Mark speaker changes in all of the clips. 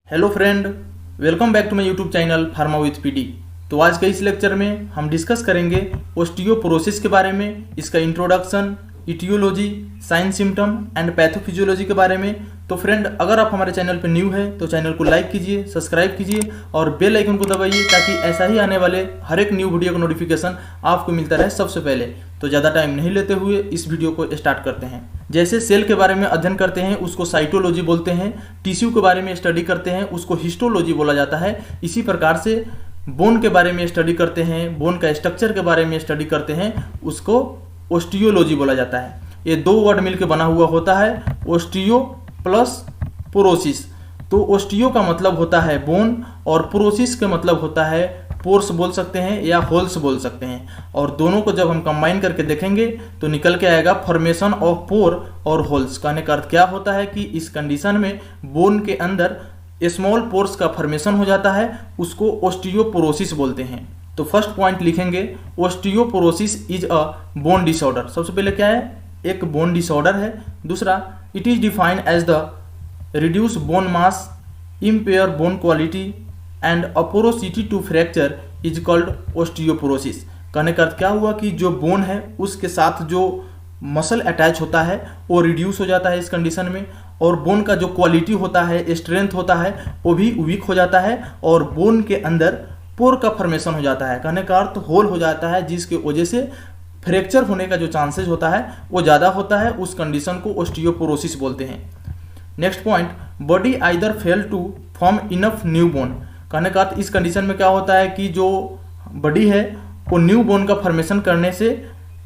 Speaker 1: Hello friend, welcome back to my YouTube channel pharma with PD. तो आज के इस लेक्चर में हम डिस्कस करेंगे ओस्टियोपोरोसिस के बारे में, इसका introduction, aetiology, sign symptom and pathophysiology के बारे में। तो फ्रेंड, अगर आप हमारे चैनल पर न्यू है तो चैनल को लाइक कीजिए, सब्सक्राइब कीजिए और बेल आइकन को दबाइए ताकि ऐसा ही आने वाले हर एक न्यू वीडियो का नोटिफिकेशन आपको मिलता रहे सबसे पहले। तो ज़्यादा टाइम नहीं लेते हुए इस वीडियो को स्टार्ट करते हैं। जैसे सेल के बारे में अध्ययन करते हैं उसको साइटोलॉजी बोलते हैं, टिश्यू के बारे में स्टडी करते हैं उसको हिस्टोलॉजी बोला जाता है। इसी प्रकार से बोन के बारे में स्टडी करते हैं, बोन का स्ट्रक्चर के बारे में स्टडी करते हैं, उसको ओस्टियोलॉजी बोला जाता है। ये दो वर्ड मिलकर बना हुआ होता है, ओस्टियो प्लस पोरोसिस। तो ओस्टियो का मतलब होता है बोन और पोरोसिस का मतलब होता है पोर्स बोल सकते हैं या होल्स बोल सकते हैं। और दोनों को जब हम कंबाइन करके देखेंगे तो निकल के आएगा फॉर्मेशन ऑफ पोर और होल्स। कहने का अर्थ क्या होता है कि इस कंडीशन में बोन के अंदर स्मॉल पोर्स का फॉर्मेशन हो जाता है, उसको ओस्टियोपोरोसिस बोलते हैं। तो फर्स्ट पॉइंट लिखेंगे, osteoporosis is a bone disorder. सबसे पहले क्या है, एक बोन डिसऑर्डर है। दूसरा, it is defined as the reduce bone mass, impair bone quality and a porosity to fracture is called osteoporosis. कहने का अर्थ क्या हुआ कि जो बोन है उसके साथ जो मसल अटैच होता है वो रिड्यूस हो जाता है इस कंडीशन में, और बोन का जो क्वालिटी होता है, स्ट्रेंथ होता है, वो भी वीक हो जाता है और बोन के अंदर पोर का फॉर्मेशन हो जाता है। कहने का अर्थ होल हो जाता है, जिसके वजह से फ्रैक्चर होने का जो चांसेस होता है वो ज़्यादा होता है। उस कंडीशन को ओस्टियोपोरोसिस बोलते हैं। Next point, body either fail to form enough new bone. कहने का अर्थ इस कंडीशन में क्या होता है कि जो बॉडी है वो न्यू बोन का फॉर्मेशन करने से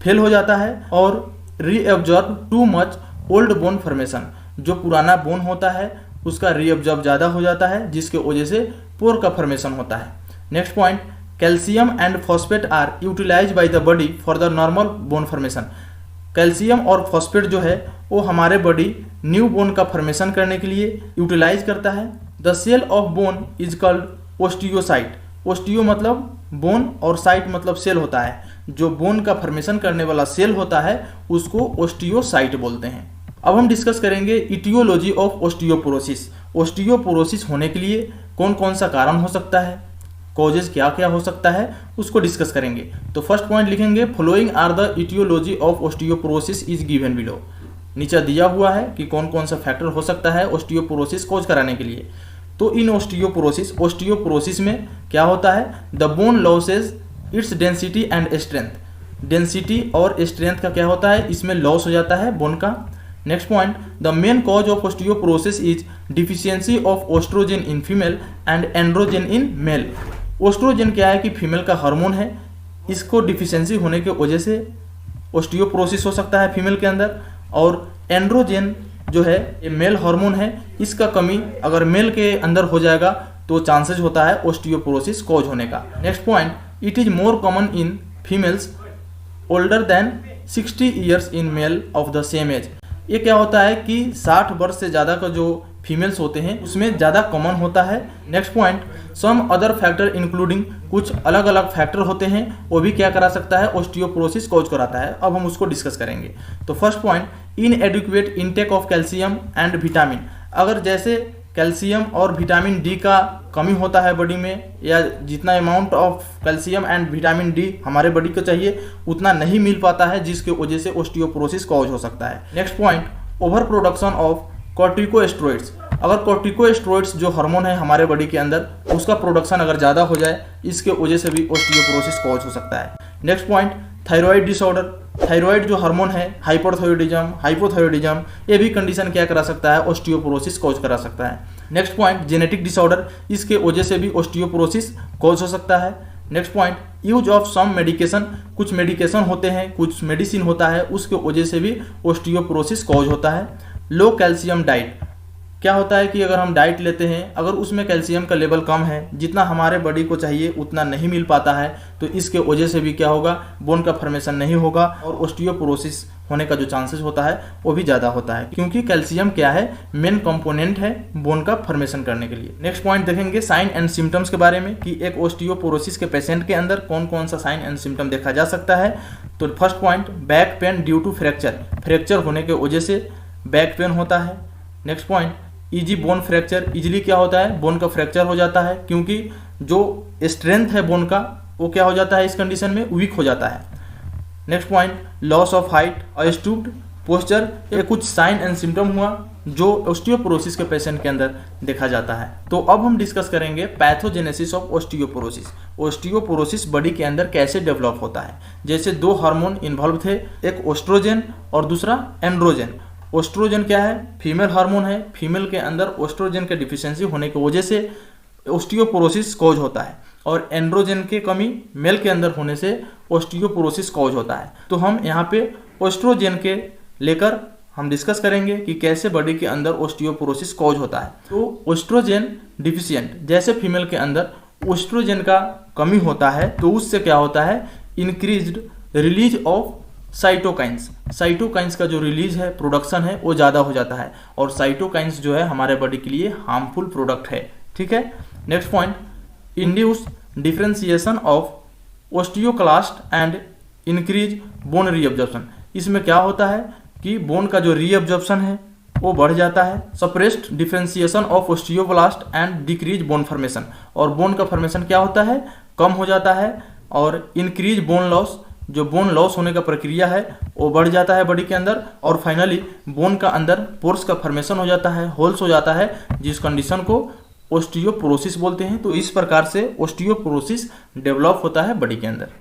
Speaker 1: फेल हो जाता है और reabsorb too much old bone formation. जो पुराना बोन होता है उसका रीअब्जॉर्ब ज़्यादा हो जाता है, जिसके वजह से पोर का फॉर्मेशन होता है। Next point, calcium and phosphate are utilize by the body for the normal bone formation. Calcium और फॉस्फेट जो है वो हमारे बॉडी न्यू बोन का फॉर्मेशन करने के लिए यूटिलाइज करता है। The cell of bone is called osteocyte. Osteo मतलब बोन और साइट मतलब सेल होता है। जो बोन का फॉर्मेशन करने वाला सेल होता है उसको ओस्टियोसाइट बोलते हैं। अब हम डिस्कस करेंगे इटियोलॉजी ऑफ ओस्टियोपोरोसिस। ओस्टियोपोरोसिस होने के लिए कौन कौन सा कारण हो सकता है, कॉजेज क्या क्या हो सकता है, उसको डिस्कस करेंगे। तो फर्स्ट पॉइंट लिखेंगे, following are the etiology of osteoporosis is given below. नीचे दिया हुआ है कि कौन कौन सा फैक्टर हो सकता है ओस्टियोपोरोसिस कॉज कराने के लिए। तो इन ओस्टियोपोरोसिस में क्या होता है, the bone losses its density and strength. Density और स्ट्रेंथ का क्या होता है, इसमें लॉस हो जाता है बोन का। Next point, the main cause of osteoporosis is deficiency of oestrogen in female and androgen in male. Oestrogen क्या है कि फीमेल का हार्मोन है, इसको डिफिशियंसी होने की वजह से ओस्टियोपोरोसिस हो सकता है फीमेल के अंदर। और एंड्रोजन जो है ये मेल हार्मोन है, इसका कमी अगर मेल के अंदर हो जाएगा तो चांसेस होता है ओस्टियोपोरोसिस कॉज होने का। Next point, it is more common in females older than 60 years in male of the same age. ये क्या होता है कि 60 वर्ष से ज़्यादा का जो फीमेल्स होते हैं उसमें ज़्यादा कॉमन होता है। Next point, some other factor including, कुछ अलग अलग फैक्टर होते हैं वो भी क्या करा सकता है, ओस्टियोपोरोसिस कॉज कराता है। अब हम उसको डिस्कस करेंगे। तो first point, इनएडिक्वेट intake of calcium and vitamin. अगर जैसे कैल्शियम और विटामिन डी का कमी होता है बॉडी में, या जितना amount of calcium and vitamin D हमारे बॉडी को चाहिए उतना नहीं मिल पाता है, जिसके वजह से ओस्टियोपोरोसिस कॉज हो सकता है। Next point, over production of corticosteroids. अगर कॉर्टिकोस्टेरॉइड्स जो हार्मोन है हमारे बॉडी के अंदर उसका प्रोडक्शन अगर ज़्यादा हो जाए, इसके वजह से भी ओस्टियोपोरोसिस कॉज हो सकता है। Next point, thyroid disorder. Thyroid जो हार्मोन है, हाइपरथायरॉयडिज्म, हाइपोथायरॉयडिज्म, ये भी कंडीशन क्या करा सकता है, ओस्टियोपोरोसिस कॉज करा सकता है। नेक्स्ट पॉइंट, जेनेटिक डिसऑर्डर, इसके वजह से भी ओस्टियोपोरोसिस कॉज हो सकता है। Next point, use of some medication. कुछ मेडिकेशन होते हैं, कुछ मेडिसिन होता है, उसके वजह से भी ओस्टियोपोरोसिस कॉज होता है। लो कैल्शियम डाइट, क्या होता है कि अगर हम डाइट लेते हैं अगर उसमें कैल्शियम का लेवल कम है, जितना हमारे बॉडी को चाहिए उतना नहीं मिल पाता है, तो इसके वजह से भी क्या होगा, बोन का फॉर्मेशन नहीं होगा और ओस्टियोपोरोसिस होने का जो चांसेस होता है वो भी ज़्यादा होता है, क्योंकि कैल्शियम क्या है, मेन कंपोनेंट है बोन का फॉर्मेशन करने के लिए। नेक्स्ट पॉइंट देखेंगे साइन एंड सिम्टम्स के बारे में कि एक ओस्टियोपोरोसिस के पेशेंट के अंदर कौन कौन सा साइन एंड सिम्टम देखा जा सकता है। तो first point, back pain due to fracture. Fracture होने के वजह से बैक पेन होता है। Next point, easy bone fracture, easily क्या होता है, बोन का फ्रैक्चर हो जाता है, क्योंकि जो स्ट्रेंथ है बोन का वो क्या हो जाता है इस कंडीशन में, वीक हो जाता है। Next point, loss of height, a stooped posture, ये कुछ साइन एंड सिम्टम हुआ जो ऑस्टियोपोरोसिस के पेशेंट के अंदर देखा जाता है। तो अब हम डिस्कस करेंगे pathogenesis of osteoporosis. Osteoporosis body के अंदर कैसे डेवलप होता है। जैसे दो हार्मोन इन्वॉल्व थे, एक ओस्ट्रोजन और दूसरा एंड्रोजन। ओस्ट्रोजन क्या है, फीमेल हार्मोन है, फीमेल के अंदर ओस्ट्रोजन के डिफिशियंसी होने की वजह से ऑस्टियोपोरोसिस कॉज होता है, और एंड्रोजन की कमी मेल के अंदर होने से ऑस्टियोपोरोसिस कॉज होता है। तो हम यहाँ पे ओस्ट्रोजन के लेकर हम डिस्कस करेंगे कि कैसे बॉडी के अंदर ऑस्टियोपोरोसिस कॉज होता है। तो ओस्ट्रोजन डिफिशिएंट, जैसे फीमेल के अंदर ओस्ट्रोजन का कमी होता है तो उससे क्या होता है, increased release of cytokines. Cytokines का जो रिलीज है, प्रोडक्शन है, वो ज़्यादा हो जाता है, और साइटोकाइंस जो है हमारे बॉडी के लिए हार्मफुल प्रोडक्ट है। ठीक है। Next point, induce differentiation of osteoclast and increase bone reabsorption. इसमें क्या होता है कि बोन का जो रीअब्जॉर्प्शन है वो बढ़ जाता है। Suppressed differentiation of osteoblast and decrease bone formation, और बोन का फॉर्मेशन क्या होता है, कम हो जाता है। और इंक्रीज बोन लॉस, जो बोन लॉस होने का प्रक्रिया है वो बढ़ जाता है बॉडी के अंदर। और फाइनली बोन का अंदर पोर्स का फॉर्मेशन हो जाता है, होल्स हो जाता है, जिस कंडीशन को ऑस्टियोपोरोसिस बोलते हैं। तो इस प्रकार से ऑस्टियोपोरोसिस डेवलप होता है बॉडी के अंदर।